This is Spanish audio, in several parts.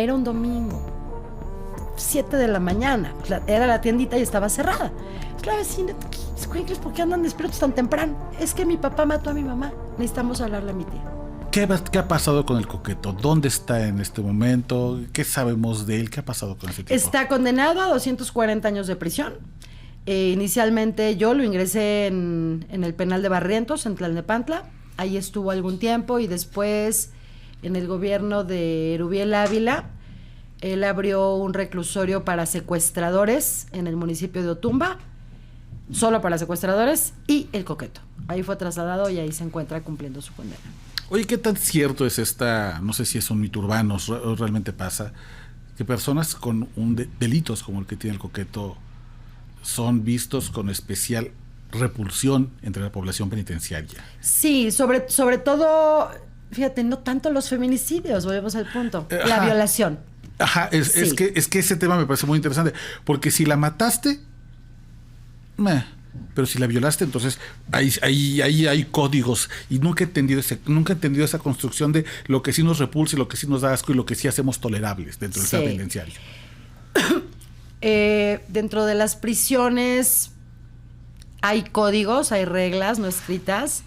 Era un domingo, 7 de la mañana. Era la tiendita y estaba cerrada. La vecina, escuincles, ¿por qué andan despiertos tan temprano? Es que mi papá mató a mi mamá. Necesitamos hablarle a mi tía. ¿Qué ha pasado con el Coqueto? ¿Dónde está en este momento? ¿Qué sabemos de él? ¿Qué ha pasado con ese tipo? Está condenado a 240 años de prisión. Inicialmente yo lo ingresé en el penal de Barrientos, en Tlalnepantla. Ahí estuvo algún tiempo y después en el gobierno de Erubiel Ávila, él abrió un reclusorio para secuestradores en el municipio de Otumba, solo para secuestradores, y el Coqueto. Ahí fue trasladado y ahí se encuentra cumpliendo su condena. Oye, ¿qué tan cierto es esta, no sé si es un mito urbano o realmente pasa, que personas con delitos como el que tiene el Coqueto son vistos con especial repulsión entre la población penitenciaria? Sí, sobre todo, fíjate, no tanto los feminicidios, volvemos al punto, la violación. Ajá, Sí. es que ese tema me parece muy interesante, porque si la mataste, pero si la violaste, entonces ahí hay códigos, y nunca he entendido esa construcción de lo que sí nos repulsa y lo que sí nos da asco y lo que sí hacemos tolerables dentro del sistema penitenciario. Dentro de las prisiones hay códigos, hay reglas no escritas,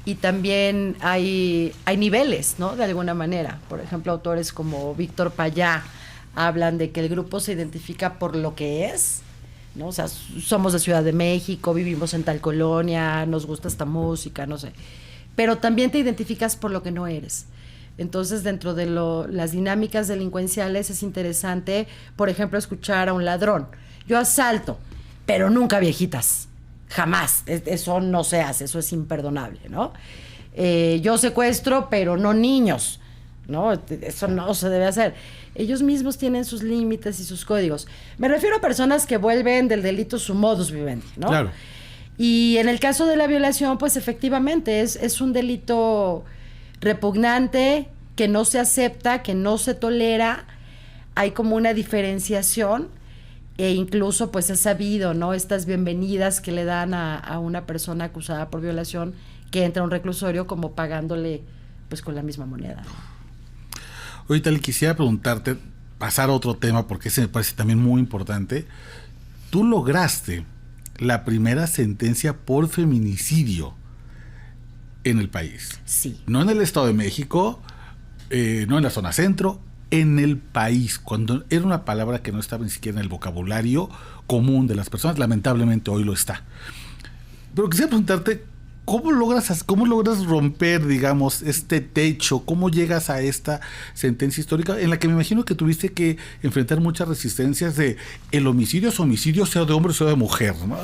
y también hay niveles, ¿no? De alguna manera. Por ejemplo, autores como Víctor Payá hablan de que el grupo se identifica por lo que es, ¿no? O sea, somos de Ciudad de México, vivimos en tal colonia, nos gusta esta música, no sé. Pero también te identificas por lo que no eres. Entonces, dentro de las dinámicas delincuenciales es interesante, por ejemplo, escuchar a un ladrón. Yo asalto, pero nunca viejitas. Jamás. Eso no se hace, eso es imperdonable, ¿no? Yo secuestro, pero no niños, ¿no? Eso no se debe hacer. Ellos mismos tienen sus límites y sus códigos. Me refiero a personas que vuelven del delito su modus vivendi, ¿no? Claro. Y en el caso de la violación, pues efectivamente es un delito repugnante, que no se acepta, que no se tolera. Hay como una diferenciación, e incluso pues es sabido, ¿no? Estas bienvenidas que le dan a una persona acusada por violación que entra a un reclusorio, como pagándole pues con la misma moneda, ¿no? Ahorita le quisiera preguntarte, pasar a otro tema, porque ese me parece también muy importante. Tú lograste la primera sentencia por feminicidio en el país. Sí. No en el Estado de México, no en la zona centro, en el país, cuando era una palabra que no estaba ni siquiera en el vocabulario común de las personas. Lamentablemente hoy lo está. Pero quisiera preguntarte, ¿cómo logras romper, digamos, este techo? ¿Cómo llegas a esta sentencia histórica en la que me imagino que tuviste que enfrentar muchas resistencias de el homicidio es homicidio, sea de hombre o sea de mujer, ¿no?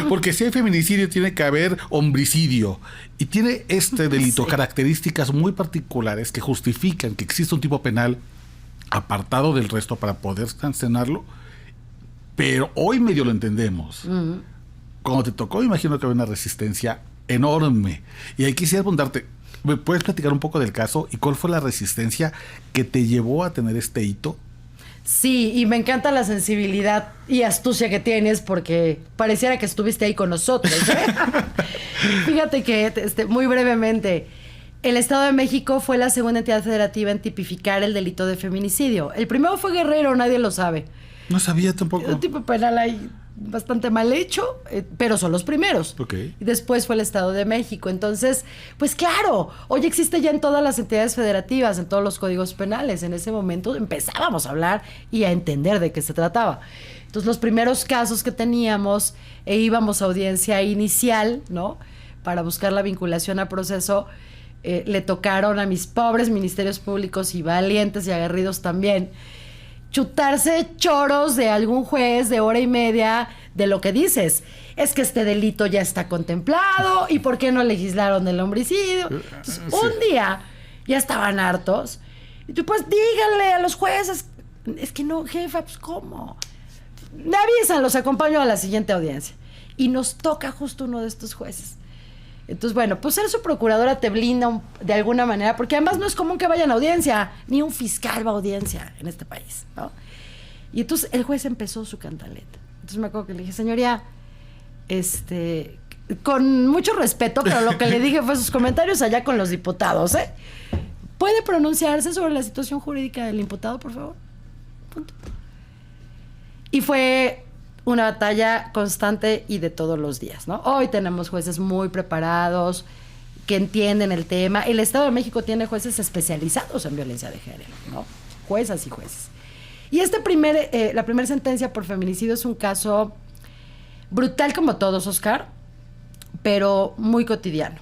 Porque si hay feminicidio tiene que haber homicidio. Y tiene este delito características muy particulares que justifican que exista un tipo penal apartado del resto para poder sancionarlo. Pero hoy medio lo entendemos. Uh-huh. Cuando te tocó, imagino que había una resistencia enorme. Y ahí quisiera preguntarte, ¿me puedes platicar un poco del caso y cuál fue la resistencia que te llevó a tener este hito? Sí, y me encanta la sensibilidad y astucia que tienes, porque pareciera que estuviste ahí con nosotros, ¿eh? Fíjate que, muy brevemente, el Estado de México fue la segunda entidad federativa en tipificar el delito de feminicidio. El primero fue Guerrero, nadie lo sabe. No sabía tampoco. Un tipo penal ahí bastante mal hecho, pero son los primeros. Okay. Y después fue el Estado de México. Entonces, pues claro, hoy existe ya en todas las entidades federativas, en todos los códigos penales. En ese momento empezábamos a hablar y a entender de qué se trataba. Entonces, los primeros casos que teníamos, íbamos a audiencia inicial, ¿no? Para buscar la vinculación a proceso, le tocaron a mis pobres ministerios públicos, y valientes y aguerridos también, chutarse choros de algún juez de hora y media de lo que dices. Es que este delito ya está contemplado, ¿y por qué no legislaron el homicidio? Entonces, un día ya estaban hartos, y tú, pues díganle a los jueces. Es que no, jefa, pues ¿cómo? Me avisan, los acompaño a la siguiente audiencia. Y nos toca justo uno de estos jueces. Entonces, bueno, pues ser su procuradora te blinda de alguna manera, porque además no es común que vayan a audiencia, ni un fiscal va a audiencia en este país, ¿no? Y entonces el juez empezó su cantaleta. Entonces me acuerdo que le dije, señoría, con mucho respeto, pero lo que le dije fue sus comentarios allá con los diputados, ¿eh? ¿Puede pronunciarse sobre la situación jurídica del imputado, por favor? Punto. Y fue una batalla constante y de todos los días, ¿no? Hoy tenemos jueces muy preparados, que entienden el tema. El Estado de México tiene jueces especializados en violencia de género, ¿no? Juezas y jueces. Y la primera sentencia por feminicidio es un caso brutal como todos, Oscar, pero muy cotidiano.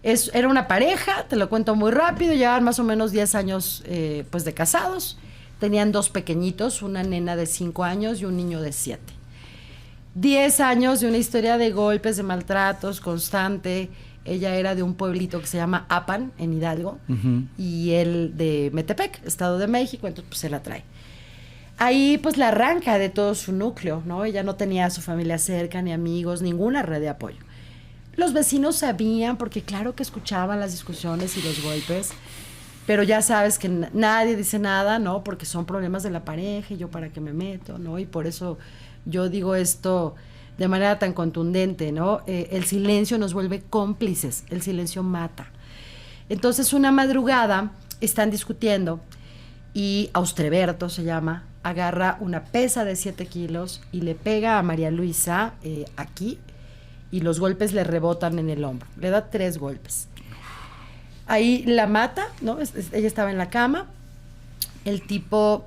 Era una pareja, te lo cuento muy rápido, llevaban más o menos 10 años pues de casados. Tenían 2 pequeñitos, una nena de 5 años y un niño de 7. 10 años de una historia de golpes, de maltratos constante. Ella era de un pueblito que se llama Apan, en Hidalgo, y él de Metepec, Estado de México, entonces pues se la trae. Ahí pues la arranca de todo su núcleo, ¿no? Ella no tenía a su familia cerca, ni amigos, ninguna red de apoyo. Los vecinos sabían, porque claro que escuchaban las discusiones y los golpes, pero ya sabes que nadie dice nada, ¿no? Porque son problemas de la pareja y yo para qué me meto, ¿no? Y por eso yo digo esto de manera tan contundente, ¿no? El silencio nos vuelve cómplices, el silencio mata. Entonces una madrugada están discutiendo y Austreberto se llama, agarra una pesa de 7 kilos y le pega a María Luisa aquí, y los golpes le rebotan en el hombro. Le da 3 golpes. Ahí la mata, ¿no? Ella estaba en la cama, el tipo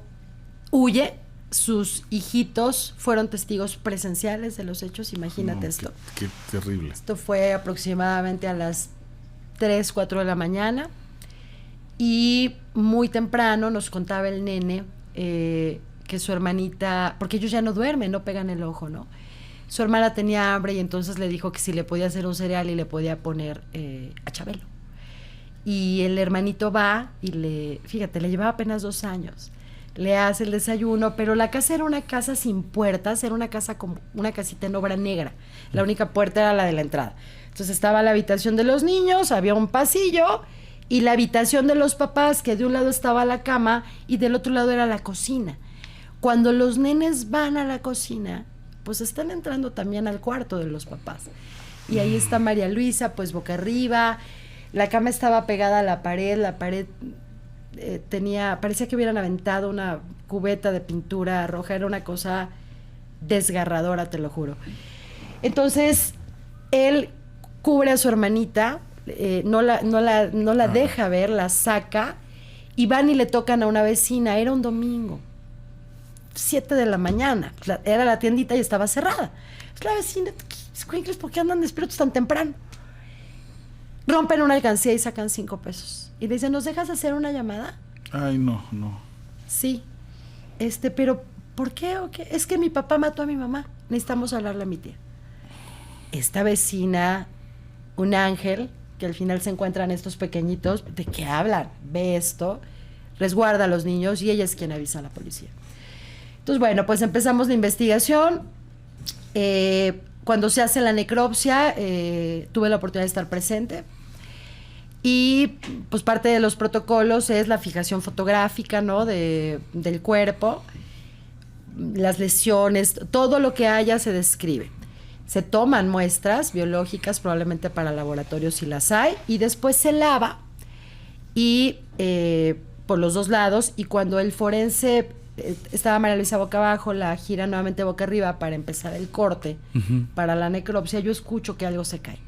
huye. Sus hijitos fueron testigos presenciales de los hechos, imagínate esto. Qué terrible. Esto fue aproximadamente a las 3, 4 de la mañana y muy temprano nos contaba el nene que su hermanita, porque ellos ya no duermen, no pegan el ojo, ¿no? Su hermana tenía hambre y entonces le dijo que si le podía hacer un cereal y le podía poner a Chabelo. Y el hermanito va y fíjate, le llevaba apenas 2 años. Le hace el desayuno, pero la casa era una casa sin puertas, era una casa como una casita en obra negra. La única puerta era la de la entrada. Entonces estaba la habitación de los niños, había un pasillo y la habitación de los papás, que de un lado estaba la cama y del otro lado era la cocina. Cuando los nenes van a la cocina, pues están entrando también al cuarto de los papás. Y ahí está María Luisa, pues boca arriba. La cama estaba pegada a la pared parecía que hubieran aventado una cubeta de pintura roja, era una cosa desgarradora, te lo juro. Entonces, él cubre a su hermanita, no la deja ver, la saca, y van y le tocan a una vecina, era un domingo, 7 de la mañana, era la tiendita y estaba cerrada. La vecina, ¿por qué andan despiertos tan temprano? Rompen una alcancía y sacan 5 pesos. Y le dicen, ¿nos dejas hacer una llamada? Ay, no. Sí. Pero, ¿por qué o qué? Es que mi papá mató a mi mamá. Necesitamos hablarle a mi tía. Esta vecina, un ángel, que al final se encuentran estos pequeñitos, ¿de qué hablan? Ve esto, resguarda a los niños y ella es quien avisa a la policía. Entonces, bueno, pues empezamos la investigación. Cuando se hace la necropsia, tuve la oportunidad de estar presente. Y pues parte de los protocolos es la fijación fotográfica, ¿no? del cuerpo, las lesiones, todo lo que haya se describe. Se toman muestras biológicas, probablemente para laboratorios si las hay, y después se lava y por los 2 lados, y cuando el forense estaba María Luisa boca abajo, la gira nuevamente boca arriba para empezar el corte para la necropsia, yo escucho que algo se cae.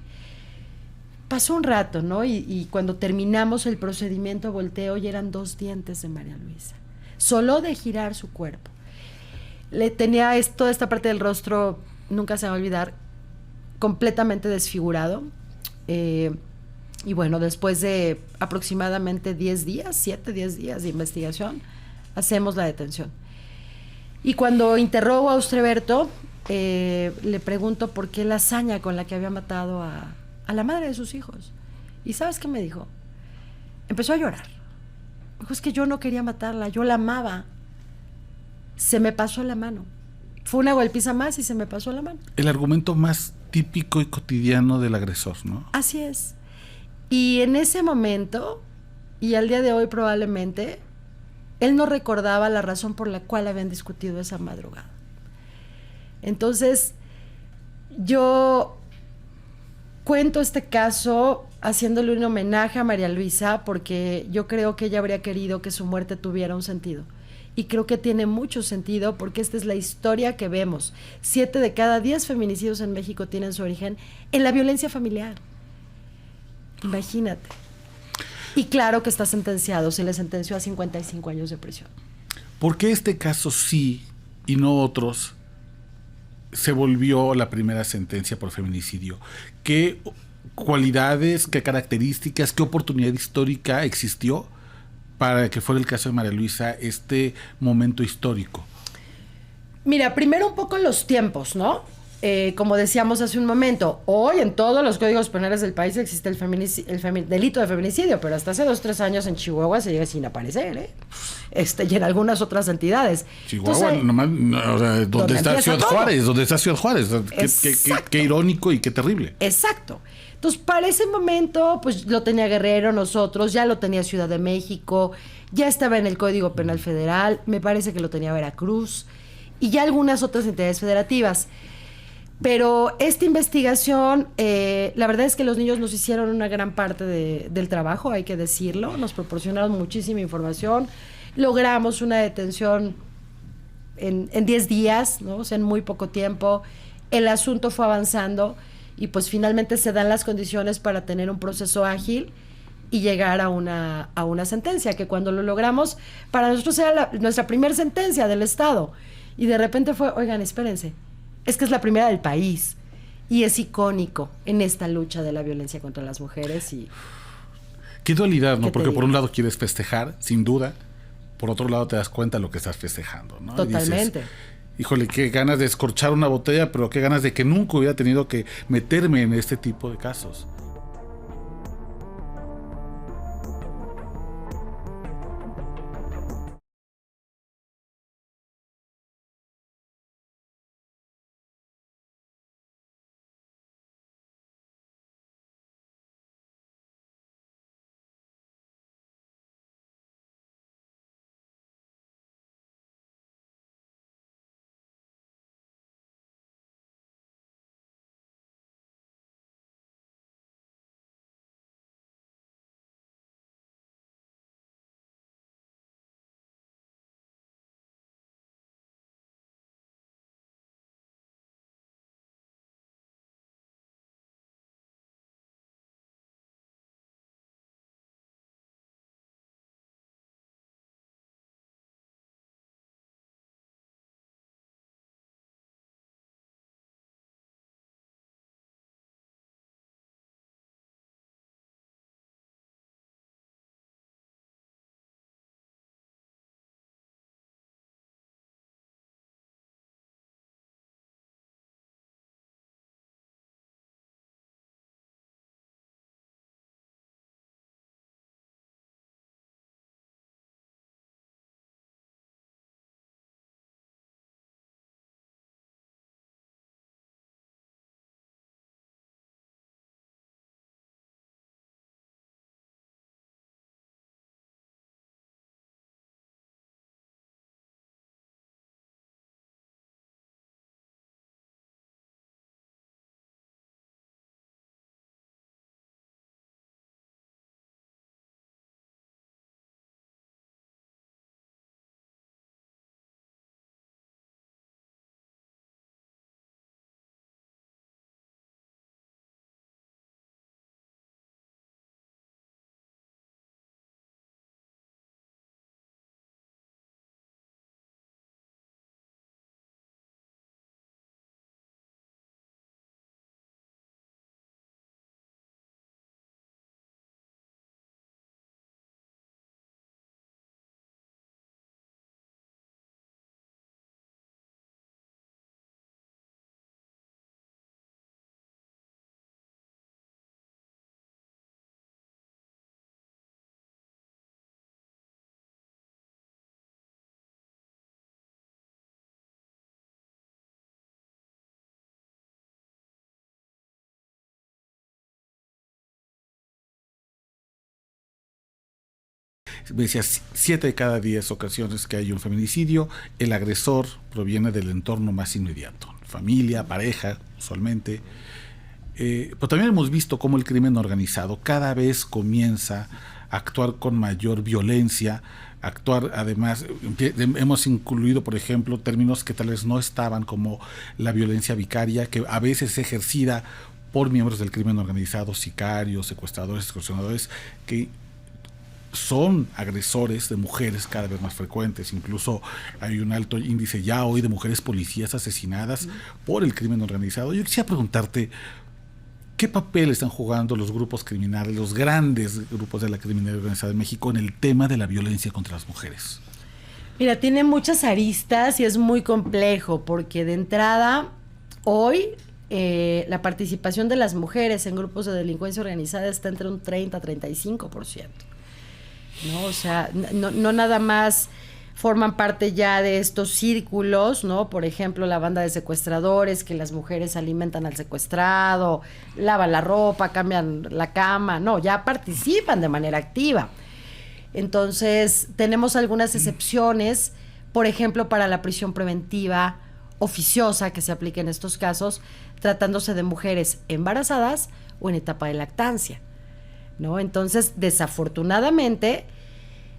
Pasó un rato, ¿no? Y cuando terminamos el procedimiento volteo y eran 2 dientes de María Luisa, solo de girar su cuerpo. Le tenía toda esta parte del rostro, nunca se va a olvidar, completamente desfigurado. Y bueno, después de aproximadamente 10 días, 7, 10 días de investigación, hacemos la detención. Y cuando interrogo a Austreberto, le pregunto por qué la hazaña con la que había matado a la madre de sus hijos. ¿Y sabes qué me dijo? Empezó a llorar. Dijo, es que yo no quería matarla, yo la amaba. Se me pasó la mano. Fue una golpiza más y se me pasó la mano. El argumento más típico y cotidiano del agresor, ¿no? Así es. Y en ese momento, y al día de hoy probablemente, él no recordaba la razón por la cual habían discutido esa madrugada. Entonces, yo cuento este caso haciéndole un homenaje a María Luisa, porque yo creo que ella habría querido que su muerte tuviera un sentido. Y creo que tiene mucho sentido porque esta es la historia que vemos. 7 de cada 10 feminicidios en México tienen su origen en la violencia familiar. Imagínate. Y claro que está sentenciado, se le sentenció a 55 años de prisión. ¿Por qué este caso sí y no otros se volvió la primera sentencia por feminicidio? ¿Qué cualidades, qué características, qué oportunidad histórica existió para que fuera el caso de María Luisa este momento histórico? Mira, primero un poco los tiempos, ¿no? Como decíamos hace un momento, hoy en todos los códigos penales del país existe el delito de feminicidio, pero hasta hace 2 o 3 años en Chihuahua se llega sin aparecer, ¿eh? Y en algunas otras entidades. Chihuahua, Entonces, nomás, o sea, ¿dónde está Ciudad todo. Juárez? ¿Dónde está Ciudad Juárez? Qué irónico y qué terrible. Exacto. Entonces, para ese momento, pues lo tenía Guerrero, nosotros, ya lo tenía Ciudad de México, ya estaba en el Código Penal Federal, me parece que lo tenía Veracruz, y ya algunas otras entidades federativas. Pero esta investigación, la verdad es que los niños nos hicieron una gran parte del trabajo, hay que decirlo, nos proporcionaron muchísima información, logramos una detención en 10 días, ¿no? O sea, en muy poco tiempo, el asunto fue avanzando y pues finalmente se dan las condiciones para tener un proceso ágil y llegar a una sentencia, que cuando lo logramos, para nosotros era nuestra primera sentencia del Estado, y de repente fue, oigan, espérense, es que es la primera del país y es icónico en esta lucha de la violencia contra las mujeres. Y qué dualidad, ¿no? Porque por un lado quieres festejar, sin duda, por otro lado te das cuenta de lo que estás festejando, ¿no? Totalmente. Y dices, híjole, qué ganas de escorchar una botella, pero qué ganas de que nunca hubiera tenido que meterme en este tipo de casos. Me decías, 7 de cada 10 ocasiones que hay un feminicidio, el agresor proviene del entorno más inmediato, familia, pareja, usualmente. Pero también hemos visto cómo el crimen organizado cada vez comienza a actuar con mayor violencia, actuar además, hemos incluido por ejemplo términos que tal vez no estaban, como la violencia vicaria, que a veces es ejercida por miembros del crimen organizado, sicarios, secuestradores, extorsionadores, que son agresores de mujeres cada vez más frecuentes. Incluso hay un alto índice ya hoy de mujeres policías asesinadas por el crimen organizado. Yo quisiera preguntarte, ¿qué papel están jugando los grupos criminales, los grandes grupos de la criminalidad organizada en México en el tema de la violencia contra las mujeres? Mira, tiene muchas aristas y es muy complejo, porque de entrada, hoy la participación de las mujeres en grupos de delincuencia organizada está entre un 30 a 35%. ¿No? O sea, no nada más forman parte ya de estos círculos, ¿no? Por ejemplo, la banda de secuestradores, que las mujeres alimentan al secuestrado, lavan la ropa, cambian la cama, no, ya participan de manera activa. Entonces, tenemos algunas excepciones, por ejemplo, para la prisión preventiva oficiosa que se aplica en estos casos, tratándose de mujeres embarazadas o en etapa de lactancia, ¿no? Entonces, desafortunadamente,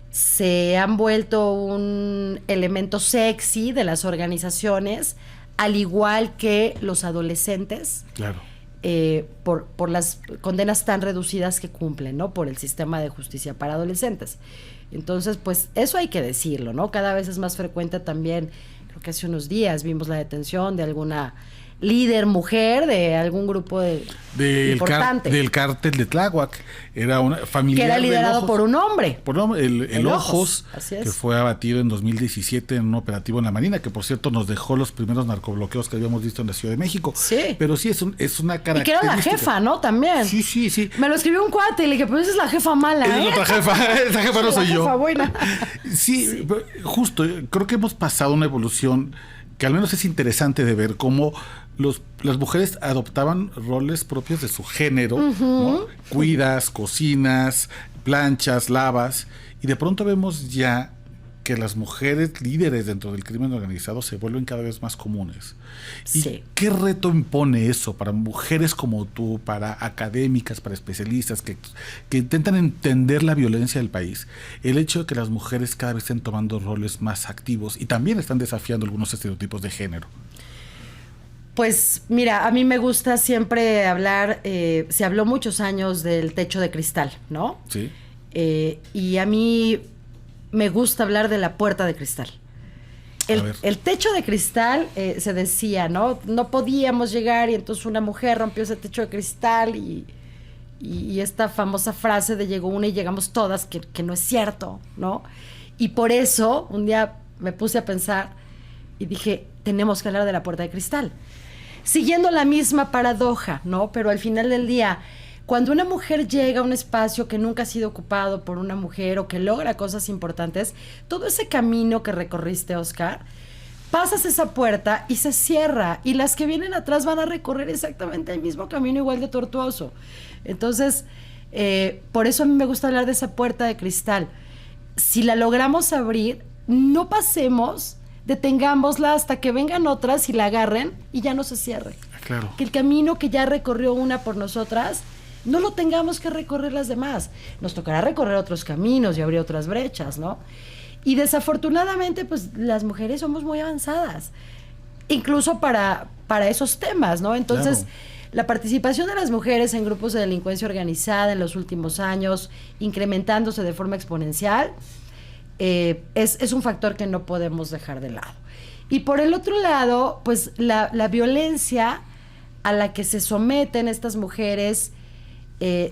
se han vuelto un elemento sexy de las organizaciones, al igual que los adolescentes, claro, por las condenas tan reducidas que cumplen, ¿no? Por el sistema de justicia para adolescentes. Entonces, pues eso hay que decirlo, ¿no? Cada vez es más frecuente también. Creo que hace unos días vimos la detención de alguna líder mujer de algún grupo importante. Del cártel de Tláhuac. Era una familiar, que era liderado por un hombre. El Ojos, así es, que fue abatido en 2017 en un operativo en la Marina, que por cierto nos dejó los primeros narcobloqueos que habíamos visto en la Ciudad de México. Sí. Pero sí, es una característica. Y que era la jefa, ¿no? También. Sí. Me lo escribió un cuate y le dije, pero esa es la jefa mala, Esa es otra jefa, esa jefa no soy yo. La jefa buena. Sí, justo, creo que hemos pasado una evolución que al menos es interesante de ver cómo las mujeres adoptaban roles propios de su género, ¿no? Cuidas, cocinas, planchas, lavas, y de pronto vemos ya que las mujeres líderes dentro del crimen organizado se vuelven cada vez más comunes. ¿Y sí, qué reto impone eso para mujeres como tú, para académicas, para especialistas que intentan entender la violencia del país? El hecho de que las mujeres cada vez estén tomando roles más activos y también están desafiando algunos estereotipos de género. Pues mira, a mí me gusta siempre hablar, se habló muchos años del techo de cristal, ¿no? Sí. Y a mí me gusta hablar de la puerta de cristal. El techo de cristal, se decía, ¿no? No podíamos llegar y entonces una mujer rompió ese techo de cristal y esta famosa frase de llegó una y llegamos todas, que no es cierto, ¿no? Y por eso un día me puse a pensar y dije, tenemos que hablar de la puerta de cristal. Siguiendo la misma paradoja, ¿no? Pero al final del día, cuando una mujer llega a un espacio que nunca ha sido ocupado por una mujer o que logra cosas importantes, todo ese camino que recorriste, Oscar, pasas esa puerta y se cierra, y las que vienen atrás van a recorrer exactamente el mismo camino igual de tortuoso. Entonces, por eso a mí me gusta hablar de esa puerta de cristal. Si la logramos abrir, no pasemos, detengámosla hasta que vengan otras y la agarren y ya no se cierre. Claro. Que el camino que ya recorrió una por nosotras no lo tengamos que recorrer las demás. Nos tocará recorrer otros caminos y abrir otras brechas, ¿no? Y desafortunadamente, pues las mujeres somos muy avanzadas, incluso para esos temas, ¿no? Entonces, claro, la participación de las mujeres en grupos de delincuencia organizada en los últimos años, incrementándose de forma exponencial, es un factor que no podemos dejar de lado. Y por el otro lado, pues la violencia a la que se someten estas mujeres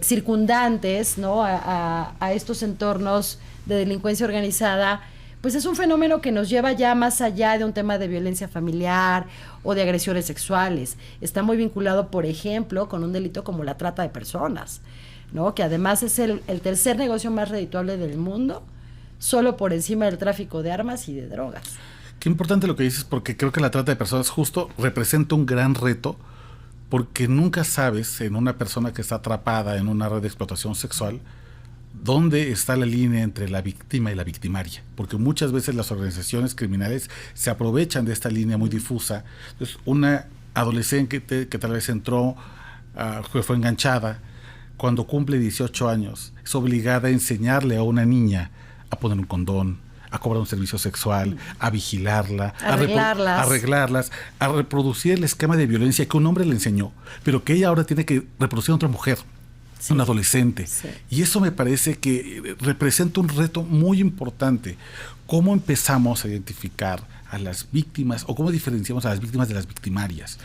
circundantes, ¿no? a estos entornos de delincuencia organizada, pues es un fenómeno que nos lleva ya más allá de un tema de violencia familiar o de agresiones sexuales. Está muy vinculado, por ejemplo, con un delito como la trata de personas, ¿no? Que además es el tercer negocio más redituable del mundo, solo por encima del tráfico de armas y de drogas. Qué importante lo que dices, porque creo que la trata de personas justo representa un gran reto, porque nunca sabes en una persona que está atrapada en una red de explotación sexual dónde está la línea entre la víctima y la victimaria, porque muchas veces las organizaciones criminales se aprovechan de esta línea muy difusa. Entonces, una adolescente que tal vez entró que fue enganchada, cuando cumple 18 años, es obligada a enseñarle a una niña a poner un condón, a cobrar un servicio sexual, a vigilarla, arreglarlas, a reproducir el esquema de violencia que un hombre le enseñó, pero que ella ahora tiene que reproducir a otra mujer, un adolescente. Sí. Y eso me parece que representa un reto muy importante. ¿Cómo empezamos a identificar a las víctimas o cómo diferenciamos a las víctimas de las victimarias?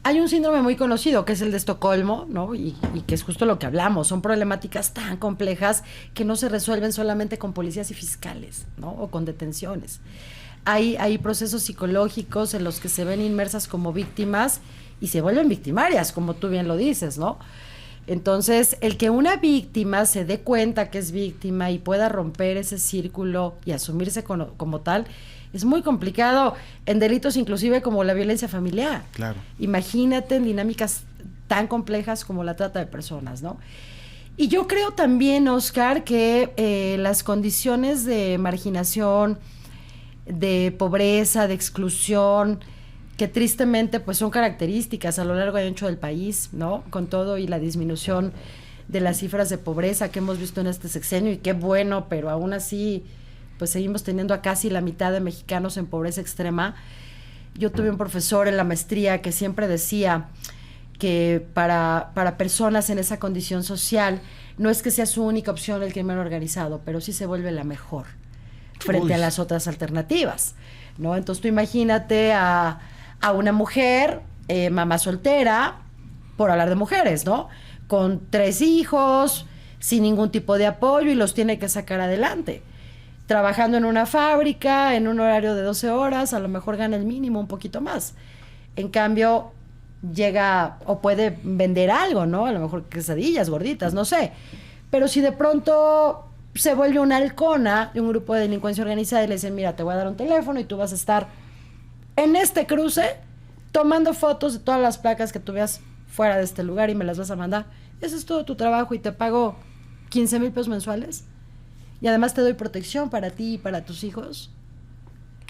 Hay un síndrome muy conocido que es el de Estocolmo, ¿no? Y que es justo lo que hablamos. Son problemáticas tan complejas que no se resuelven solamente con policías y fiscales, ¿no? O con detenciones. Hay procesos psicológicos en los que se ven inmersas como víctimas y se vuelven victimarias, como tú bien lo dices, ¿no? Entonces, el que una víctima se dé cuenta que es víctima y pueda romper ese círculo y asumirse como tal, es muy complicado en delitos inclusive como la violencia familiar. Claro. Imagínate en dinámicas tan complejas como la trata de personas, ¿no? Y yo creo también, Oscar, que las condiciones de marginación, de pobreza, de exclusión, que tristemente pues son características a lo largo y ancho del país, ¿no? Con todo y la disminución de las cifras de pobreza que hemos visto en este sexenio, y qué bueno, pero aún así pues seguimos teniendo a casi la mitad de mexicanos en pobreza extrema. Yo tuve un profesor en la maestría que siempre decía que para personas en esa condición social no es que sea su única opción el crimen organizado, pero sí se vuelve la mejor frente a las otras alternativas, ¿no? Entonces tú imagínate a una mujer, mamá soltera, por hablar de mujeres, ¿no? Con 3 hijos, sin ningún tipo de apoyo y los tiene que sacar adelante. Trabajando en una fábrica, en un horario de 12 horas, a lo mejor gana el mínimo, un poquito más. En cambio, llega o puede vender algo, ¿no? A lo mejor quesadillas, gorditas, no sé. Pero si de pronto se vuelve una halcona de un grupo de delincuencia organizada y le dicen, mira, te voy a dar un teléfono y tú vas a estar en este cruce tomando fotos de todas las placas que tú veas fuera de este lugar y me las vas a mandar. Ese es todo tu trabajo y te pago 15,000 pesos mensuales. Y además te doy protección para ti y para tus hijos.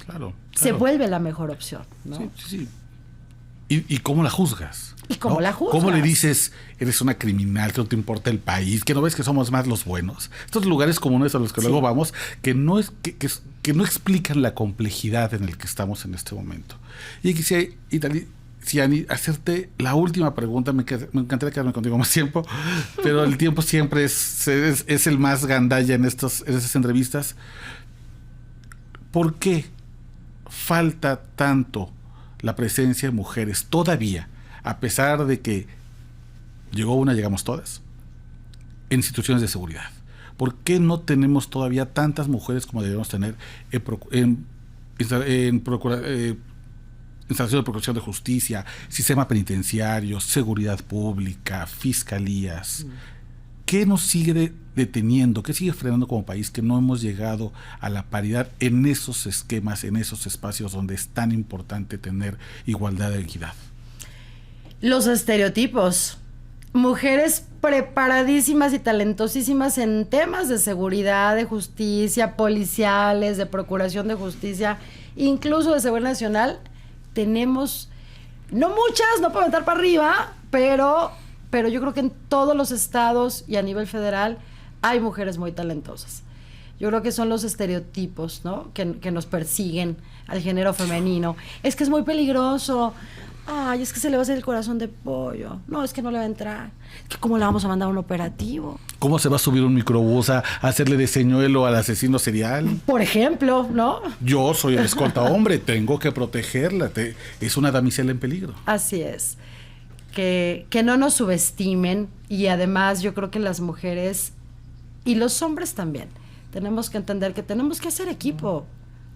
Claro. Se vuelve la mejor opción, ¿no? Sí. ¿Y cómo la juzgas? ¿Y cómo la juzgas? ¿Cómo le dices, eres una criminal, que no te importa el país, que no ves que somos más los buenos? Estos lugares comunes a los que luego vamos, que no explican la complejidad en el que estamos en este momento. Y quisiera, Ciani, hacerte la última pregunta. Me encantaría quedarme contigo más tiempo, pero el tiempo siempre es el más gandalla en esas entrevistas. ¿Por qué falta tanto la presencia de mujeres todavía, a pesar de que llegó una, llegamos todas, en instituciones de seguridad? ¿Por qué no tenemos todavía tantas mujeres como deberíamos tener en instalación de procuración de justicia, sistema penitenciario, seguridad pública, fiscalías? ¿Qué nos sigue deteniendo? ¿Qué sigue frenando como país que no hemos llegado a la paridad en esos esquemas, en esos espacios donde es tan importante tener igualdad e equidad? Los estereotipos. Mujeres preparadísimas y talentosísimas en temas de seguridad, de justicia, policiales, de procuración de justicia, incluso de seguridad nacional. Tenemos, no muchas, no puedo meter para arriba, pero yo creo que en todos los estados y a nivel federal hay mujeres muy talentosas. Yo creo que son los estereotipos, ¿no? que nos persiguen al género femenino. Es que es muy peligroso. Ay, es que se le va a hacer el corazón de pollo. No, es que no le va a entrar. Es que ¿cómo le vamos a mandar un operativo? ¿Cómo se va a subir un microbús a hacerle de señuelo al asesino serial? Por ejemplo, ¿no? Yo soy el escolta hombre, tengo que protegerla. Es una damisela en peligro. Así es. Que no nos subestimen, y además yo creo que las mujeres y los hombres también tenemos que entender que tenemos que hacer equipo.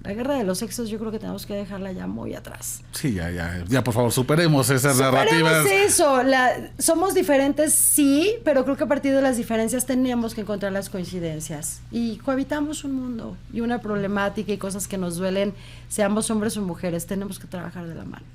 La guerra de los sexos yo creo que tenemos que dejarla ya muy atrás. Sí, ya por favor, superemos esas narrativas. Eso, somos diferentes, sí, pero creo que a partir de las diferencias tenemos que encontrar las coincidencias. Y cohabitamos un mundo y una problemática y cosas que nos duelen, seamos hombres o mujeres, tenemos que trabajar de la mano.